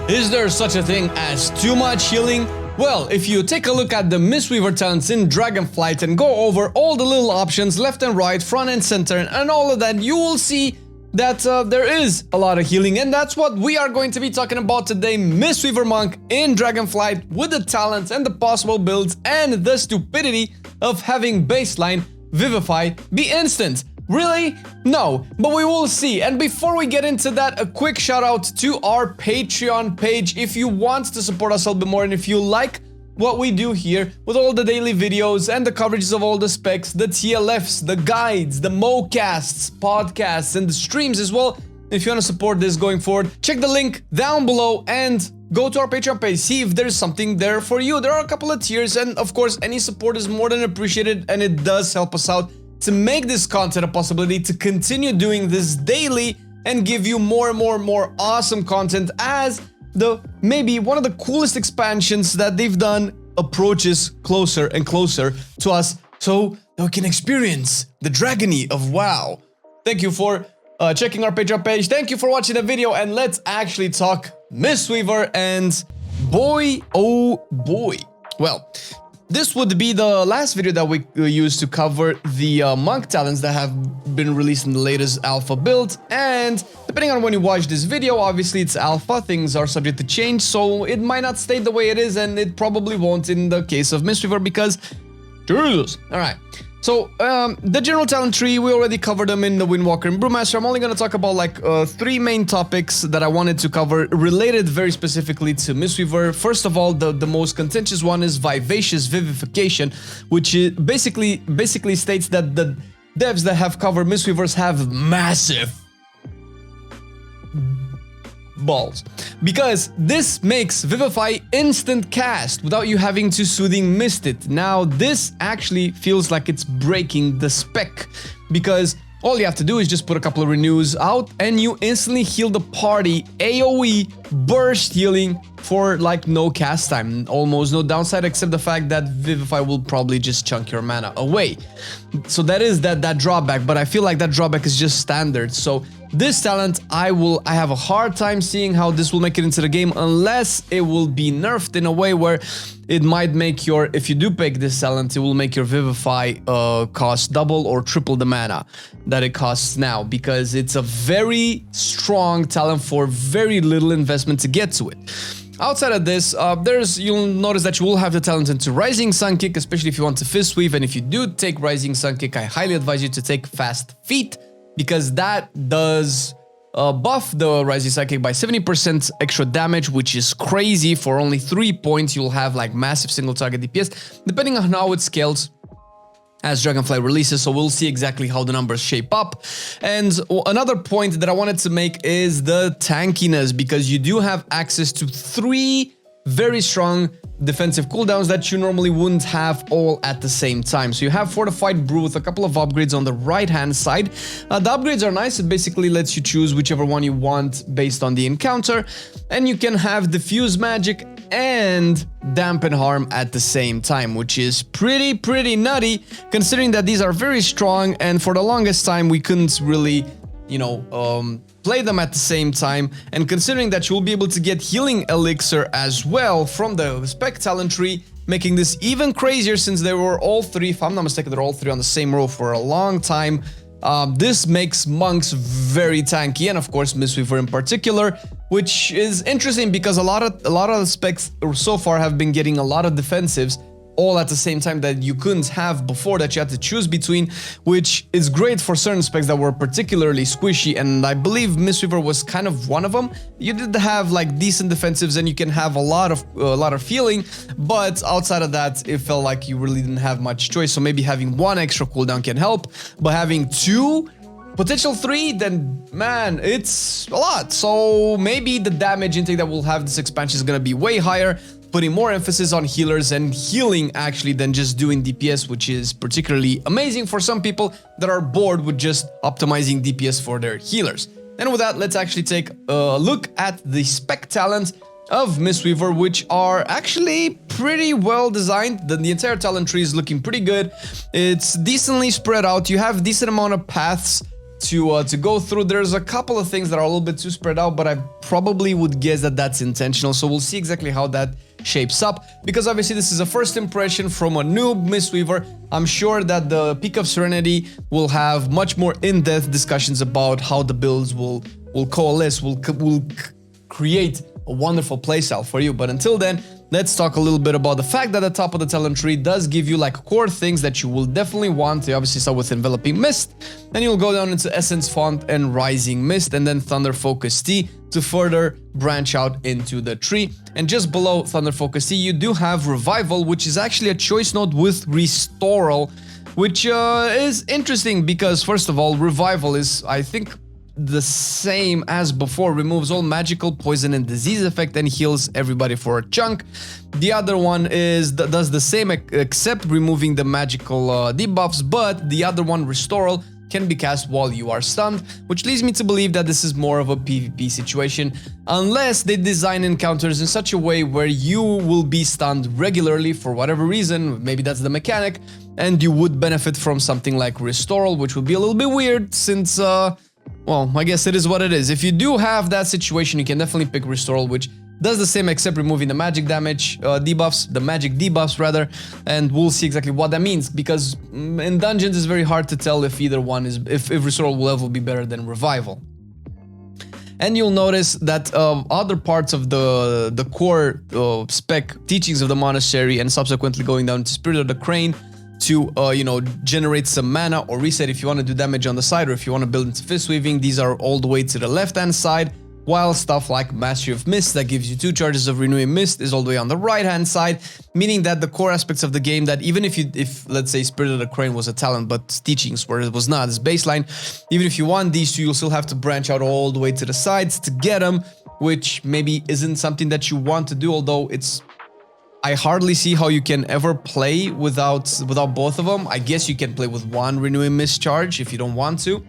Is there such a thing as too much healing? Well, if you take a look at the Mistweaver talents in Dragonflight and go over all the little options left and right, front and center and all of that, you will see that there is a lot of healing, and that's what we are going to be talking about today. Mistweaver Monk in Dragonflight with the talents and the possible builds and the stupidity of having baseline Vivify be instant. Really? No, but we will see. And before we get into that, a quick shout out to our Patreon page. If you want to support us a little bit more and if you like what we do here with all the daily videos and the coverages of all the specs, the TLFs, the guides, the mocasts, podcasts, and the streams as well. If you want to support this going forward, check the link down below and go to our Patreon page, see if there's something there for you. There are a couple of tiers, and of course, any support is more than appreciated, and it does help us out to make this content a possibility, to continue doing this daily and give you more and more awesome content as the maybe one of the coolest expansions that they've done approaches closer and closer to us, so that we can experience the dragony of WoW. Thank you for checking our Patreon page. Thank you for watching the video, and let's actually talk Mistweaver. And boy, oh boy. Well, this would be the last video that we used to cover the monk talents that have been released in the latest alpha build, and depending on when you watch this video, obviously it's alpha, things are subject to change, so it might not stay the way it is, and it probably won't in the case of Mistweaver because Jesus. Alright, so the general talent tree, we already covered them in the Windwalker and Brewmaster. I'm only going to talk about like 3 main topics that I wanted to cover related very specifically to Mistweaver. First of all, the most contentious one is Vivacious Vivification, which basically states that the devs that have covered Mistweavers have massive balls, because this makes Vivify instant cast without you having to Soothing Mist it. Now this actually feels like it's breaking the spec, because all you have to do is just put a couple of renews out and you instantly heal the party AoE burst healing for like no cast time, almost no downside except the fact that Vivify will probably just chunk your mana away. So that is that drawback, but I feel like that drawback is just standard. So this talent, I have a hard time seeing how this will make it into the game unless it will be nerfed in a way where it might make your, if you do pick this talent, it will make your Vivify cost double or triple the mana that it costs now, because it's a very strong talent for very little investment to get to it. Outside of this, you'll notice that you will have the talent into Rising Sun Kick, especially if you want to Fistweave, and if you do take Rising Sun Kick, I highly advise you to take Fast Feet, because that does buff the Rising Sun Kick by 70% extra damage, which is crazy. For only 3 points, you'll have like massive single target DPS, depending on how it scales as Dragonflight releases, so we'll see exactly how the numbers shape up. And another point that I wanted to make is the Tankiness, because you do have access to 3 very strong defensive cooldowns that you normally wouldn't have all at the same time. So you have Fortified Brew with a couple of upgrades on the right hand side. The upgrades are nice. It basically lets you choose whichever one you want based on the encounter, and you can have Diffuse Magic and Dampen Harm at the same time, which is pretty nutty, considering that these are very strong, and for the longest time we couldn't really, you know, play them at the same time. And considering that you'll be able to get Healing Elixir as well from the Spec talent tree, making this even crazier, since they were all 3, if I'm not mistaken, they're all 3 on the same row for a long time. This makes monks very tanky, and of course Mistweaver in particular, which is interesting because a lot of the specs so far have been getting a lot of defensives all at the same time that you couldn't have before, that you had to choose between, which is great for certain specs that were particularly squishy, and I believe Mistweaver was kind of one of them. You did have like decent defensives and you can have a lot of healing, but outside of that it felt like you really didn't have much choice. So maybe having 1 extra cooldown can help, but having 2, potential 3, then man, it's a lot. So maybe the damage intake that we'll have this expansion is gonna be way higher, putting more emphasis on healers and healing actually than just doing DPS, which is particularly amazing for some people that are bored with just optimizing DPS for their healers. And with that, let's actually take a look at the spec talents of Mistweaver, which are actually pretty well designed. The entire talent tree is looking pretty good. It's decently spread out. You have decent amount of paths to go through. There's a couple of things that are a little bit too spread out, but I probably would guess that that's intentional. So we'll see exactly how that shapes up, because obviously this is a first impression from a noob Mistweaver. I'm sure that the Peak of Serenity will have much more in-depth discussions about how the builds will coalesce, will create a wonderful playstyle for you. But until then, let's talk a little bit about the fact that the top of the talent tree does give you like core things that you will definitely want. You obviously start with Enveloping Mist, then you'll go down into Essence Font and Rising Mist, and then Thunder Focus Tea to further branch out into the tree. And just below Thunder Focus Tea, you do have Revival, which is actually a choice node with Restoral, which is interesting because, first of all, Revival is, I think, the same as before, removes all magical, poison, and disease effect and heals everybody for a chunk. The other one does the same except removing the magical debuffs, but the other one, Restoral, can be cast while you are stunned, which leads me to believe that this is more of a PvP situation, unless they design encounters in such a way where you will be stunned regularly for whatever reason. Maybe that's the mechanic, and you would benefit from something like Restoral, which would be a little bit weird since well, I guess it is what it is. If you do have that situation, you can definitely pick Restoral, which does the same except removing the magic damage debuffs, the magic debuffs rather, and we'll see exactly what that means, because in dungeons it's very hard to tell if either one is, if Restoral will ever be better than Revival. And you'll notice that other parts of the core spec teachings of the monastery, and subsequently going down to Spirit of the Crane, to you know, generate some mana or reset if you want to do damage on the side, or if you want to build into Fistweaving. These are all the way to the left hand side, while stuff like Mastery of Mist that gives you 2 charges of Renewing Mist is all the way on the right hand side, meaning that the core aspects of the game, that even if let's say Spirit of the Crane was a talent but teachings where it was not, as baseline, even if you want these two, you'll still have to branch out all the way to the sides to get them, which maybe isn't something that you want to do, although I hardly see how you can ever play without both of them. I guess you can play with one Renewing Mist charge if you don't want to,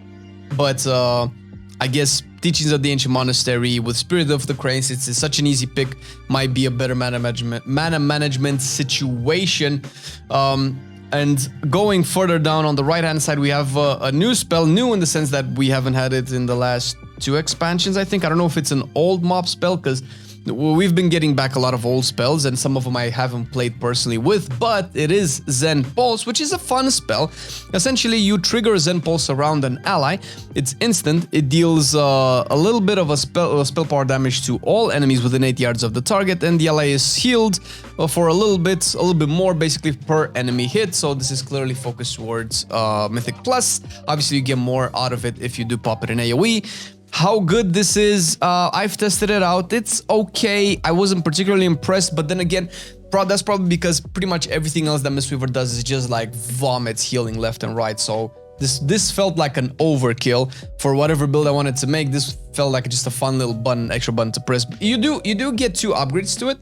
but I guess Teachings of the Ancient Monastery with Spirit of the Crane, since it's such an easy pick, might be a better mana management situation. And going further down on the right hand side, we have a new spell, new in the sense that we haven't had it in the last 2 expansions, I think. I don't know if it's an old mob spell, because we've been getting back a lot of old spells, and some of them I haven't played personally with, but it is Zen Pulse, which is a fun spell. Essentially, you trigger Zen Pulse around an ally. It's instant. It deals a little bit of a spell power damage to all enemies within 8 yards of the target, and the ally is healed for a little bit more basically per enemy hit. So this is clearly focused towards Mythic Plus. Obviously, you get more out of it if you do pop it in AoE. How good this is, I've tested it out. It's okay. I wasn't particularly impressed, but then again, that's probably because pretty much everything else that Mistweaver does is just like vomits healing left and right. So this felt like an overkill for whatever build I wanted to make. This felt like just a fun little button, extra button to press. You do get 2 upgrades to it.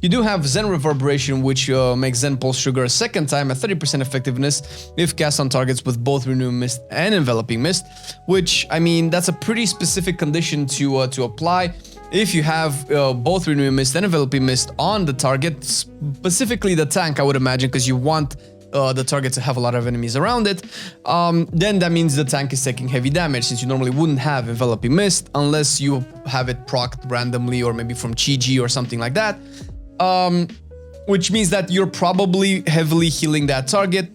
You do have Zen Reverberation, which makes Zen Pulse trigger a second time at 30% effectiveness if cast on targets with both Renewing Mist and Enveloping Mist, which, I mean, that's a pretty specific condition to apply. If you have both Renewing Mist and Enveloping Mist on the target, specifically the tank, I would imagine, because you want the target to have a lot of enemies around it, then that means the tank is taking heavy damage, since you normally wouldn't have Enveloping Mist unless you have it procced randomly or maybe from Chi-Ji or something like that. Which means that you're probably heavily healing that target.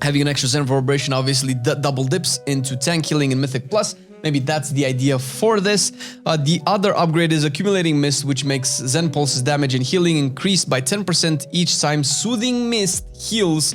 Having an extra Zen Reverberation obviously double dips into tank healing in Mythic Plus. Maybe that's the idea for this. The other upgrade is Accumulating Mist, which makes Zen Pulse's damage and healing increased by 10% each time Soothing Mist heals,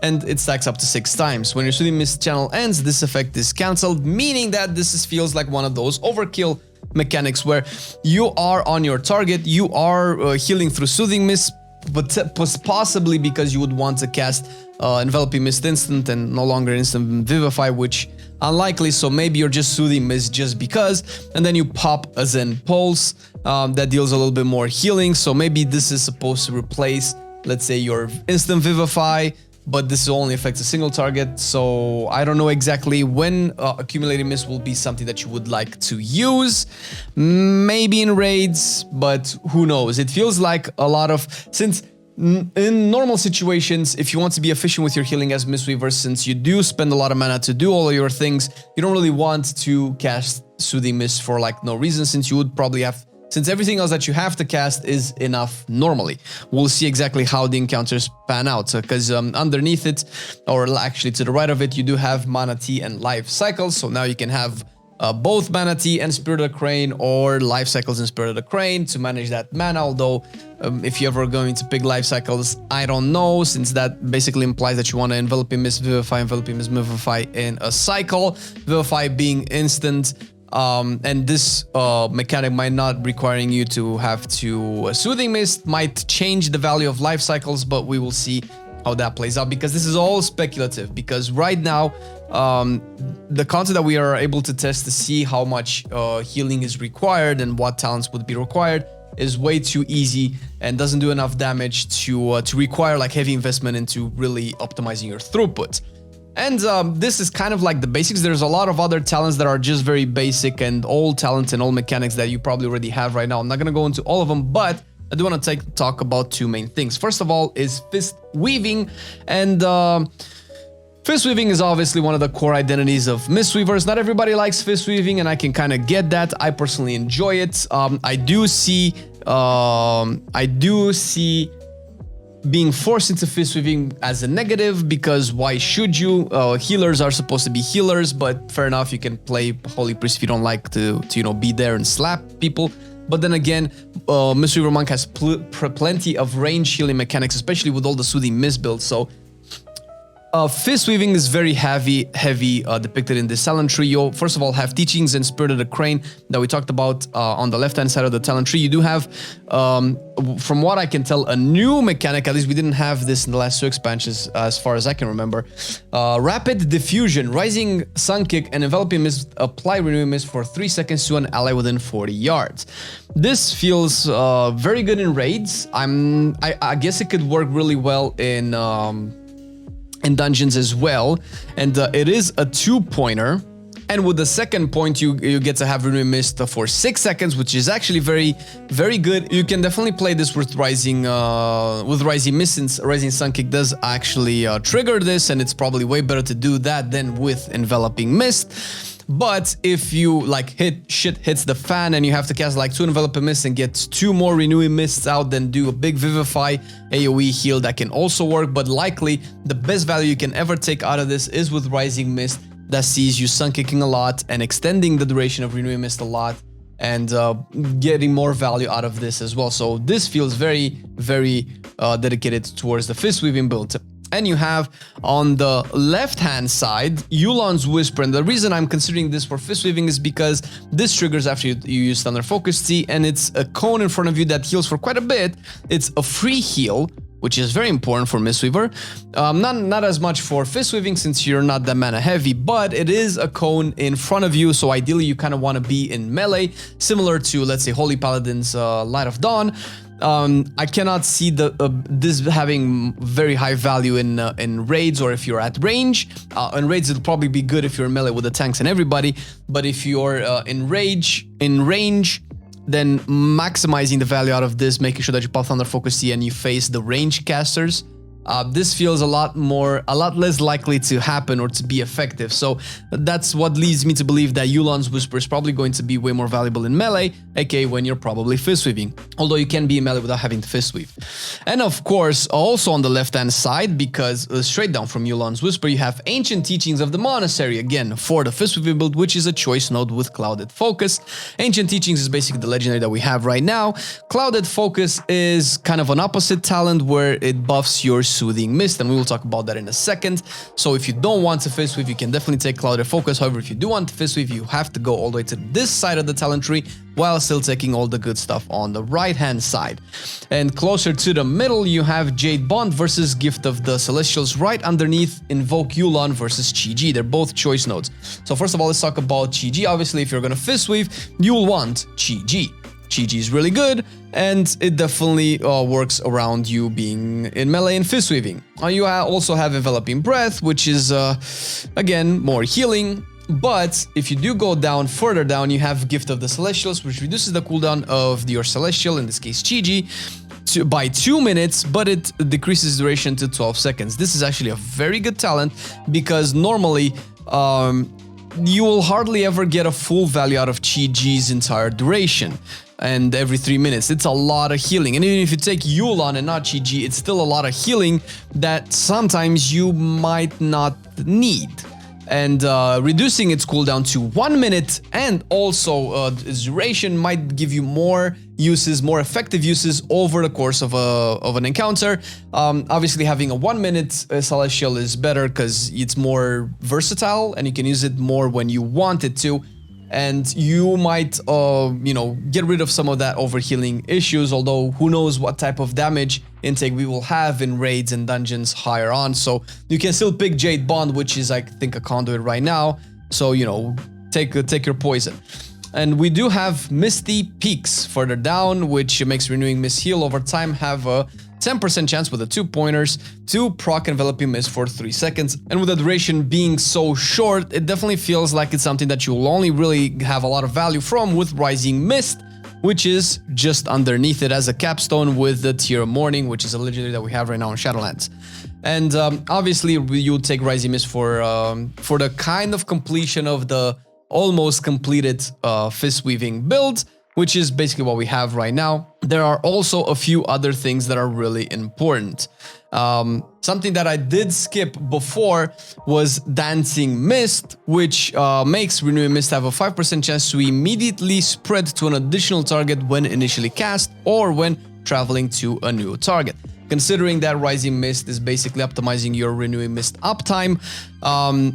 and it stacks up to 6 times. When your Soothing Mist channel ends, this effect is cancelled, meaning that this feels like one of those overkill mechanics where you are on your target, you are healing through Soothing Mist, but possibly because you would want to cast Enveloping Mist instant and no longer instant Vivify, which unlikely, so maybe you're just Soothing Mist just because, and then you pop a Zen Pulse that deals a little bit more healing, so maybe this is supposed to replace, let's say, your instant Vivify, but this only affects a single target, so I don't know exactly when Accumulating Mist will be something that you would like to use. Maybe in raids, but who knows. It feels like a lot of... Since In normal situations, if you want to be efficient with your healing as Mistweaver, since you do spend a lot of mana to do all of your things, you don't really want to cast Soothing Mist for like no reason, since you would probably have, since everything else that you have to cast is enough normally. We'll see exactly how the encounters pan out, because underneath it, or actually to the right of it, you do have Mana Tea and Life Cycles, so now you can have both Mana Tea and Spirit of the Crane, or Life Cycles and Spirit of the Crane to manage that mana, although if you're ever going to pick Life Cycles, I don't know, since that basically implies that you want to Enveloping Mist, Vivify, Enveloping Mist, Vivify in a cycle, Vivify being instant, and this mechanic might not requiring you to have to Soothing Mist, might change the value of Life Cycles, but we will see how that plays out, because this is all speculative, because right now the content that we are able to test to see how much healing is required and what talents would be required is way too easy and doesn't do enough damage to require like heavy investment into really optimizing your throughput. And this is kind of like the basics. There's a lot of other talents that are just very basic and old talents and old mechanics that you probably already have right now. I'm not gonna go into all of them, but I do want to talk about two main things. First of all is Fistweaving, and Fistweaving is obviously one of the core identities of Mistweavers. Not everybody likes Fistweaving, and I can kind of get that. I personally enjoy it. I do see being forced into Fistweaving as a negative, because why should you? Healers are supposed to be healers, but fair enough, you can play Holy Priest if you don't like to you know, be there and slap people. But then again, Mistweaver Monk has plenty of range healing mechanics, especially with all the Soothing Mist builds. So Fistweaving is very heavy depicted in this talent tree. You first of all have Teachings and Spirit of the Crane that we talked about on the left-hand side of the talent tree. You do have, from what I can tell, a new mechanic. At least we didn't have this in the last two expansions, as far as I can remember. Rapid Diffusion, Rising Sun Kick, and Enveloping Mist. Apply Renewing Mist for 3 seconds to an ally within 40 yards. This feels very good in raids. I guess it could work really well in dungeons as well, and it is a 2-pointer, and with the second point you get to have Renewing Mist for 6 seconds, which is actually very good. You can definitely play this with Rising Mist, since Rising Sun Kick does actually trigger this, and it's probably way better to do that than with Enveloping Mist. But if you like shit hits the fan and you have to cast like 2 Enveloping Mists and get 2 more Renewing Mists out, then do a big Vivify AoE heal, that can also work. But likely the best value you can ever take out of this is with Rising Mist, that sees you Sun Kicking a lot and extending the duration of Renewing Mist a lot, and getting more value out of this as well. So this feels very dedicated towards the Fistweaving build. And you have on the left-hand side Yu'lon's Whisper, and the reason I'm considering this for Fistweaving is because this triggers after you use Thunder Focus Tea, and it's a cone in front of you that heals for quite a bit. It's a free heal, which is very important for Mistweaver. Not as much for Fistweaving, since you're not that mana heavy, but it is a cone in front of you, so ideally you kind of want to be in melee, similar to, let's say, Holy Paladin's Light of Dawn. I cannot see this having very high value in raids, or if you're at range. In raids, it'll probably be good if you're in melee with the tanks and everybody, but if you're in range, then maximizing the value out of this, making sure that you pop Thunder Focus Tea and you face the range casters. This feels a lot less likely to happen or to be effective. So that's what leads me to believe that Yu'lon's Whisper is probably going to be way more valuable in melee, aka when you're probably Fistweaving. Although you can be in melee without having to Fistweave. And of course, also on the left-hand side, because straight down from Yu'lon's Whisper, you have Ancient Teachings of the Monastery, again, for the Fistweaving build, which is a choice node with Clouded Focus. Ancient Teachings is basically the legendary that we have right now. Clouded Focus is kind of an opposite talent where it buffs your Soothing Mist, and we will talk about that in a second. So if you don't want to Fistweave, you can definitely take Clouded Focus. However, if you do want to Fistweave, you have to go all the way to this side of the talent tree, while still taking all the good stuff on the right-hand side. And closer to the middle, you have Jade Bond versus Gift of the Celestials. Right underneath, Invoke Yu'lon versus Chi-Ji. They're both choice nodes. So first of all, let's talk about Chi-Ji. Obviously, if you're going to Fistweave, you'll want Chi-Ji. Chi-Ji is really good, and it definitely works around you being in melee and Fistweaving. You also have Enveloping Breath, which is, again, more healing. But if you do go down, further down, you have Gift of the Celestials, which reduces the cooldown of your Celestial, in this case Chi-Ji. by 2 minutes, but it decreases duration to 12 seconds. This is actually a very good talent because normally you will hardly ever get a full value out of Chi G's entire duration. And every 3 minutes, it's a lot of healing. And even if you take Yu'lon and not Chi G, it's still a lot of healing that sometimes you might not need. And reducing its cooldown to 1 minute and also its duration might give you more uses, more effective uses over the course of an encounter. Obviously, having a 1 minute Celestial is better because it's more versatile and you can use it more when you want it to. And you might, you know, get rid of some of that overhealing issues, although who knows what type of damage intake we will have in raids and dungeons higher on. So you can still pick Jade Bond, which is, I think, a conduit right now. So, you know, take your poison. And we do have Misty Peaks further down, which makes Renewing Mist heal over time have a 10% chance with the 2 pointers to proc Enveloping Mist for 3 seconds. And with the duration being so short, it definitely feels like it's something that you'll only really have a lot of value from with Rising Mist, which is just underneath it as a capstone with the Tear of Morning, which is a legendary that we have right now in Shadowlands. And obviously you'll take Rising Mist for the kind of completion of the almost completed Fistweaving build, which is basically what we have right now. There are also a few other things that are really important. Something that I did skip before was Dancing Mist, which makes Renewing Mist have a 5% chance to immediately spread to an additional target when initially cast or when traveling to a new target. Considering that Rising Mist is basically optimizing your Renewing Mist uptime,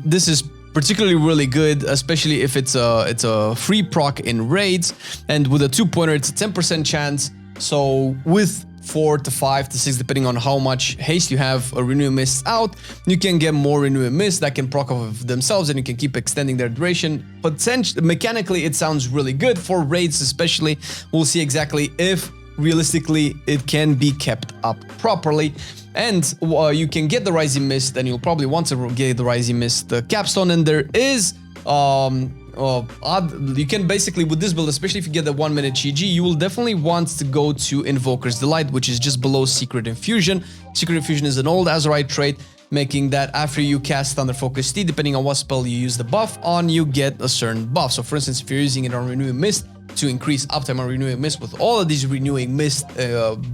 this is particularly really good, especially if it's a free proc in raids, and with a 2-pointer it's a 10% chance. So with 4 to 5 to 6, depending on how much haste you have a Renewing Mist out, you can get more Renewing Mist that can proc off of themselves and you can keep extending their duration. Mechanically it sounds really good for raids especially. We'll see exactly if realistically it can be kept up properly. And you can get the Rising Mist, and you'll probably want to get the Rising Mist capstone. And there is you can basically, with this build, especially if you get the 1 minute Chi G, you will definitely want to go to Invoker's Delight, which is just below Secret Infusion. Secret Infusion is an old Azurite trait, making that after you cast Thunder Focus T, depending on what spell you use the buff on, you get a certain buff. So for instance, if you're using it on Renewing Mist to increase uptime on Renewing Mist with all of these Renewing Mist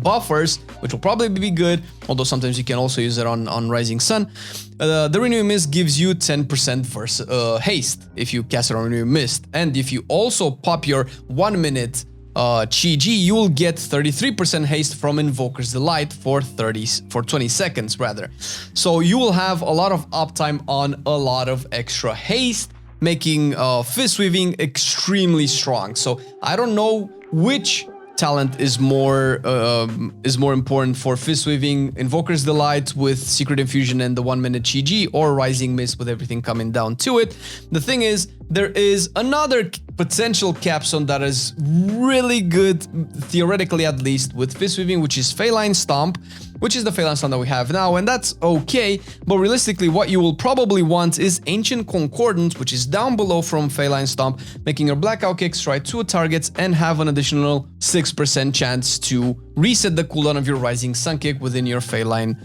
buffers, which will probably be good, although sometimes you can also use it on Rising Sun. The Renewing Mist gives you 10% haste if you cast it on Renewing Mist. And if you also pop your 1 minute Chi G, you will get 33% haste from Invoker's Delight for 20 seconds rather. So you will have a lot of uptime on a lot of extra haste, making Fistweaving extremely strong. So I don't know which talent is more important for Fistweaving: Invoker's Delight with Secret Infusion and the 1 minute Chi G, or Rising Mist with everything coming down to it. The thing is, there is another potential capstone that is really good, theoretically at least, with Fistweaving, which is Feline Stomp, which is the Feline Stomp that we have now, and that's okay, but realistically what you will probably want is Ancient Concordance, which is down below from Feline Stomp, making your Blackout Kick strike 2 targets and have an additional 6% chance to reset the cooldown of your Rising Sun Kick within your Feline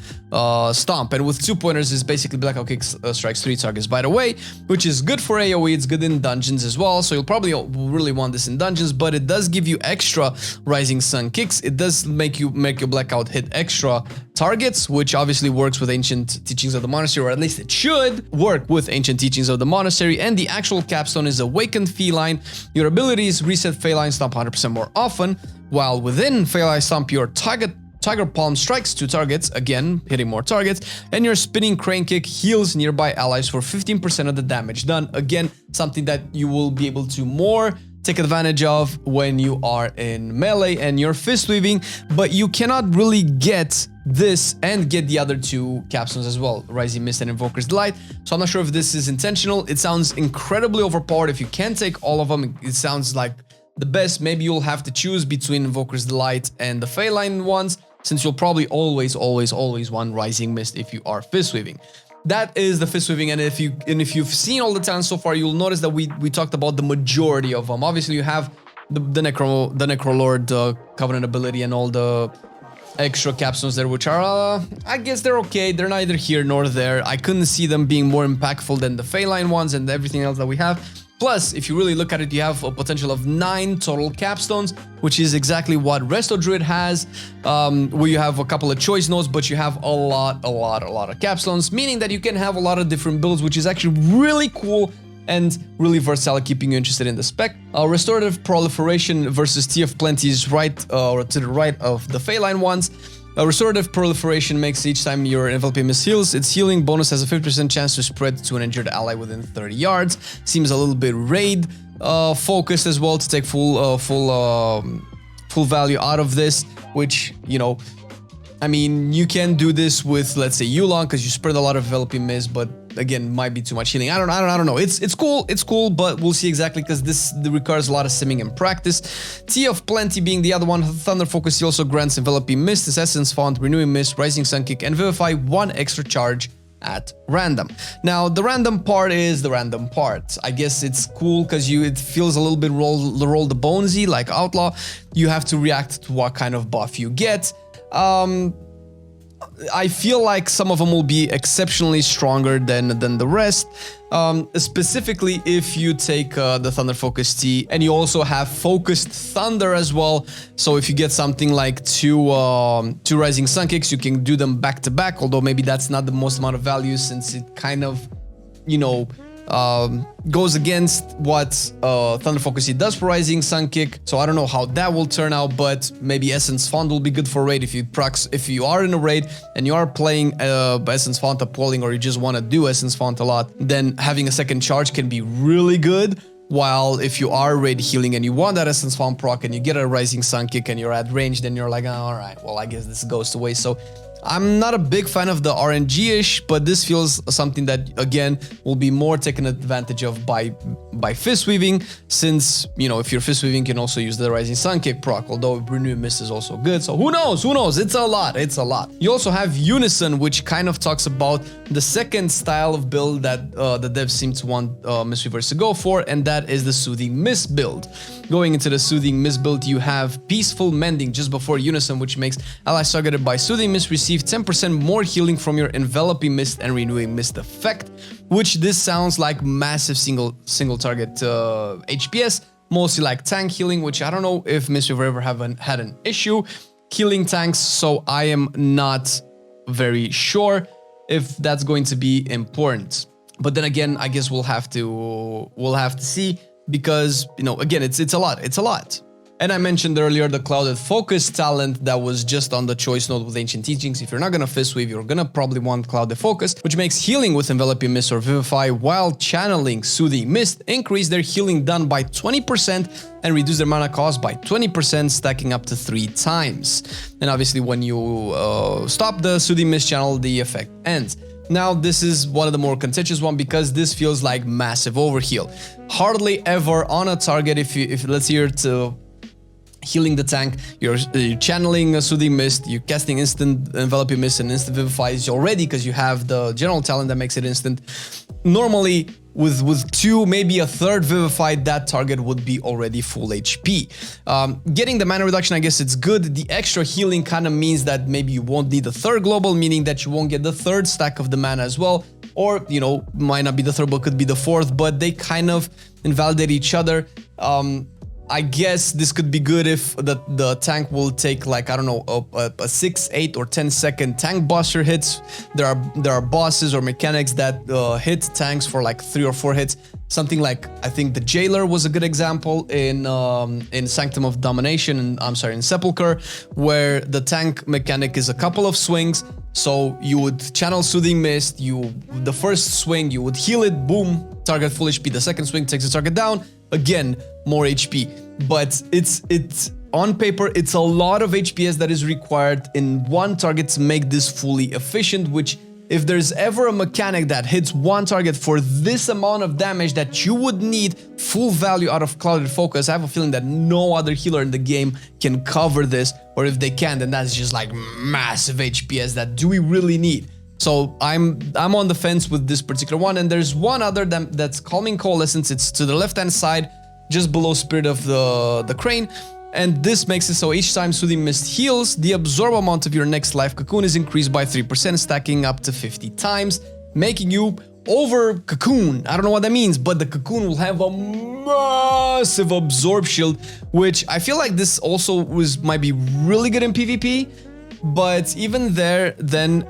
Stomp. And with 2 pointers is basically Blackout Kick strikes 3 targets, by the way, which is good for AoE, it's good in dungeons as well, so you'll probably really want this in dungeons, but it does give you extra Rising Sun Kicks. It does make your Blackout hit extra targets, which obviously works with Ancient Teachings of the Monastery, or at least it should work with Ancient Teachings of the Monastery. And the actual capstone is Awakened Feline. Your abilities reset Feline Stomp 100% more often, while within Feline Stomp your Tiger Palm strikes 2 targets, again hitting more targets, and your Spinning Crane Kick heals nearby allies for 15% of the damage done. Again, something that you will be able to more take advantage of when you are in melee and you're Fistweaving, but you cannot really get this and get the other 2 capstones as well, Rising Mist and Invoker's Delight. So I'm not sure if this is intentional. It sounds incredibly overpowered. If you can take all of them, it sounds like the best. Maybe you'll have to choose between Invoker's Delight and the Feline ones, since you'll probably always want Rising Mist if you are Fistweaving. That is the Fistweaving, and if you've seen all the talents so far, you'll notice that we talked about the majority of them. Obviously, you have the Necrolord Covenant ability and all the extra capstones there, which are, I guess they're okay. They're neither here nor there. I couldn't see them being more impactful than the Feline ones and everything else that we have. Plus, if you really look at it, you have a potential of 9 total capstones, which is exactly what Resto Druid has, where you have a couple of choice nodes, but you have a lot of capstones, meaning that you can have a lot of different builds, which is actually really cool and really versatile, keeping you interested in the spec. Restorative Proliferation versus Tea of Plenty is right or to the right of the Feline ones. Restorative Proliferation makes each time your enveloping mist heals, its healing bonus has a 50% chance to spread to an injured ally within 30 yards. Seems a little bit raid focused as well to take full value out of this, which, you know, I mean, you can do this with, let's say, Yulon, because you spread a lot of enveloping mist, but again, might be too much healing. I don't know. It's cool, but we'll see exactly, because this requires a lot of simming and practice. Tea of Plenty being the other one. Thunder Focus, he also grants enveloping mist, Essence Font, Renewing Mist, Rising Sun Kick, and Vivify 1 extra charge at random. Now, the random part is the random part. I guess it's cool because it feels a little bit roll the bonesy, like Outlaw. You have to react to what kind of buff you get. I feel like some of them will be exceptionally stronger than the rest, specifically if you take the Thunder Focus Tea and you also have Focused Thunder as well. So if you get something like two Rising Sun Kicks, you can do them back to back, although maybe that's not the most amount of value, since it kind of, you know, goes against what Thunder Focus does for Rising Sun Kick. So I don't know how that will turn out, but maybe Essence Font will be good for raid if you are in a raid and you are playing Essence Font appalling, or you just want to do Essence Font a lot, then having a second charge can be really good. While if you are raid healing and you want that Essence Font proc and you get a Rising Sun Kick and you're at range, then you're like, oh, all right, well, I guess this goes to waste. So I'm not a big fan of the RNG-ish, but this feels something that, again, will be more taken advantage of by Fistweaving, since, you know, if you're Fistweaving, you can also use the Rising Sun Kick proc, although Renew Mist is also good, so who knows, it's a lot. You also have Unison, which kind of talks about the second style of build that the devs seem to want Mistweavers to go for, and that is the Soothing Mist build. Going into the Soothing Mist build, you have Peaceful Mending just before Unison, which makes allies targeted by Soothing Mist receive 10% more healing from your Enveloping Mist and Renewing Mist effect, which this sounds like massive single target HPS, mostly like tank healing, which I don't know if Mistweaver ever had an issue healing tanks, so I am not very sure if that's going to be important. But then again, I guess we'll have to see, because, you know, again, it's a lot. And I mentioned earlier the Clouded Focus talent that was just on the choice node with Ancient Teachings. If you're not gonna Fistweave, you're gonna probably want Clouded Focus, which makes healing with Enveloping Mist or Vivify while channeling Soothing Mist increase their healing done by 20% and reduce their mana cost by 20%, stacking up to 3 times. And obviously when you stop the Soothing Mist channel, the effect ends. Now, this is one of the more contentious one, because this feels like massive overheal. Hardly ever on a target, if let's say you're to healing the tank, you're channeling a Soothing Mist, you're casting instant Enveloping Mist and instant Vivifies already, because you have the general talent that makes it instant. Normally, with 2, maybe a 3rd Vivify, that target would be already full HP. Getting the mana reduction, I guess it's good. The extra healing kind of means that maybe you won't need the 3rd global, meaning that you won't get the 3rd stack of the mana as well. Or, you know, might not be the 3rd, but could be the 4th, but they kind of invalidate each other. I guess this could be good if the tank will take, like, I don't know, a 6, 8, or 10 second tank buster hits. There are bosses or mechanics that hit tanks for like 3 or 4 hits. Something like, I think the Jailer was a good example in Sanctum of Domination, and I'm sorry, in Sepulchre, where the tank mechanic is a couple of swings. So you would channel Soothing Mist, the first swing you would heal it, boom, target full HP. The second swing takes the target down, again, more HP. But it's on paper, it's a lot of HPS that is required in one target to make this fully efficient, which, if there's ever a mechanic that hits one target for this amount of damage that you would need full value out of Clouded Focus, I have a feeling that no other healer in the game can cover this, or if they can, then that's just like massive HPS that do we really need? So I'm on the fence with this particular one, and there's one other that's Calming Coalescence. It's to the left-hand side, just below Spirit of the Crane. and this makes it so each time Soothing Mist heals, the absorb amount of your next life cocoon is increased by 3%, stacking up to 50 times, making you over cocoon. I don't know what that means, but the cocoon will have a massive absorb shield, which I feel like this also might be really good in PvP. But even there, then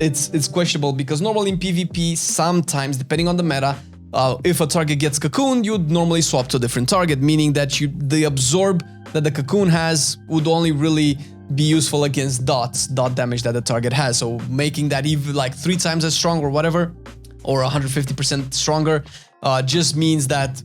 it's questionable, because normally in PvP, sometimes depending on the meta, if a target gets cocooned, you'd normally swap to a different target, meaning that the absorb that the cocoon has would only really be useful against dot damage that the target has. So making that even like 3 times as strong or whatever, or 150% stronger, just means that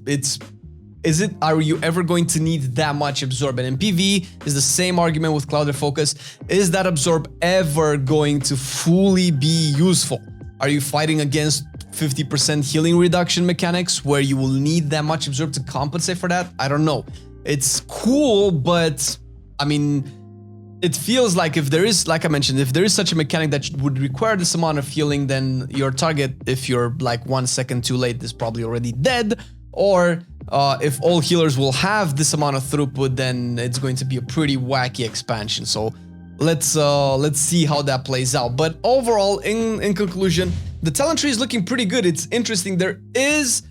are you ever going to need that much absorb? And in PvE is the same argument with Clouded Focus. Is that absorb ever going to fully be useful? Are you fighting against 50% healing reduction mechanics where you will need that much absorb to compensate for that? I don't know. It's cool, but I mean, it feels like if there is, like I mentioned, if there is such a mechanic that would require this amount of healing, then your target, if you're like 1 second too late, is probably already dead. Or if all healers will have this amount of throughput, then it's going to be a pretty wacky expansion. So let's see how that plays out. But overall, in conclusion, the talent tree is looking pretty good. It's interesting. There is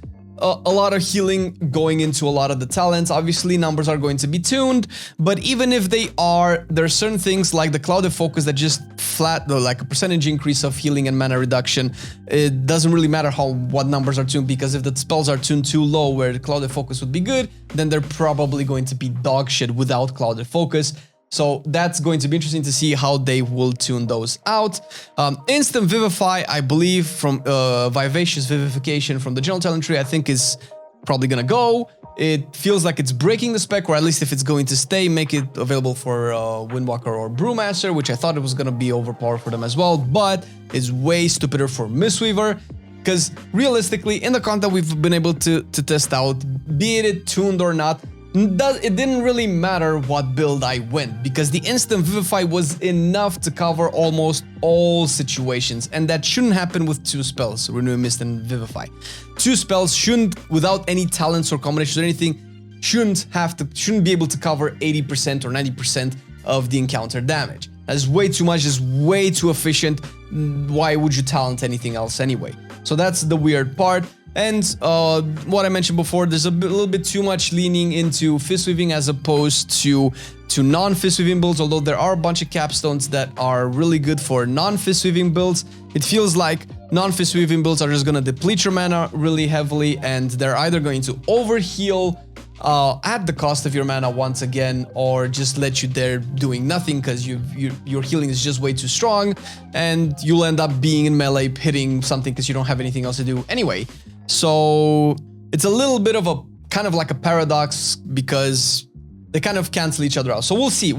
a lot of healing going into a lot of the talents. Obviously, numbers are going to be tuned, but even if they are, there are certain things like the Clouded Focus that just flat, like a percentage increase of healing and mana reduction. It doesn't really matter what numbers are tuned, because if the spells are tuned too low where the Clouded Focus would be good, then they're probably going to be dog shit without Clouded Focus. So that's going to be interesting to see how they will tune those out. Instant Vivify, I believe, from Vivacious Vivification from the general talent tree, I think is probably gonna go. It feels like it's breaking the spec, or at least if it's going to stay, make it available for Windwalker or Brewmaster, which I thought it was gonna be overpowered for them as well, but it's way stupider for Mistweaver. Because realistically, in the content we've been able to test out, be it tuned or not, it didn't really matter what build I went, because the Instant Vivify was enough to cover almost all situations, and that shouldn't happen with 2 spells, Renew, Mist, and Vivify. 2 spells shouldn't, without any talents or combinations or anything, shouldn't be able to cover 80% or 90% of the encounter damage. That's way too much, is way too efficient. Why would you talent anything else anyway? So that's the weird part. And what I mentioned before, there's a little bit too much leaning into Fistweaving as opposed to non-Fistweaving builds, although there are a bunch of capstones that are really good for non-Fistweaving builds. It feels like non-Fistweaving builds are just going to deplete your mana really heavily, and they're either going to overheal at the cost of your mana once again, or just let you there doing nothing because your healing is just way too strong, and you'll end up being in melee hitting something because you don't have anything else to do anyway. So it's a little bit of a kind of like a paradox, because they kind of cancel each other out. So we'll see.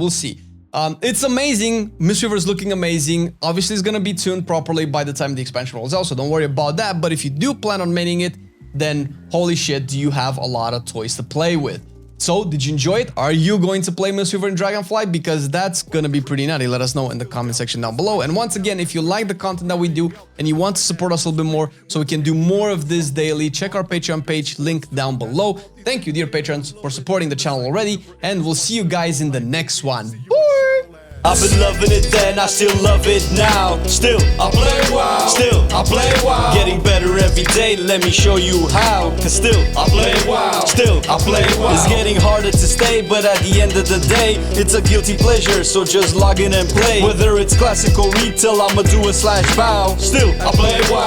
It's amazing. Mistweaver is looking amazing. Obviously, it's going to be tuned properly by the time the expansion rolls out, so don't worry about that. But if you do plan on maining it, then holy shit, do you have a lot of toys to play with. So, did you enjoy it? Are you going to play Mistweaver and Dragonflight? Because that's gonna be pretty nutty. Let us know in the comment section down below. And once again, if you like the content that we do and you want to support us a little bit more so we can do more of this daily, check our Patreon page, link down below. Thank you, dear patrons, for supporting the channel already, and we'll see you guys in the next one. Bye! I've been loving it then, I still love it now. Still, I play WoW. Still, I play WoW. Getting better every day, let me show you how. Cause still, I play WoW. Still, I play WoW. It's getting harder to stay, but at the end of the day, it's a guilty pleasure, so just log in and play. Whether it's classic or retail, I'ma do a /bow. Still, I play WoW.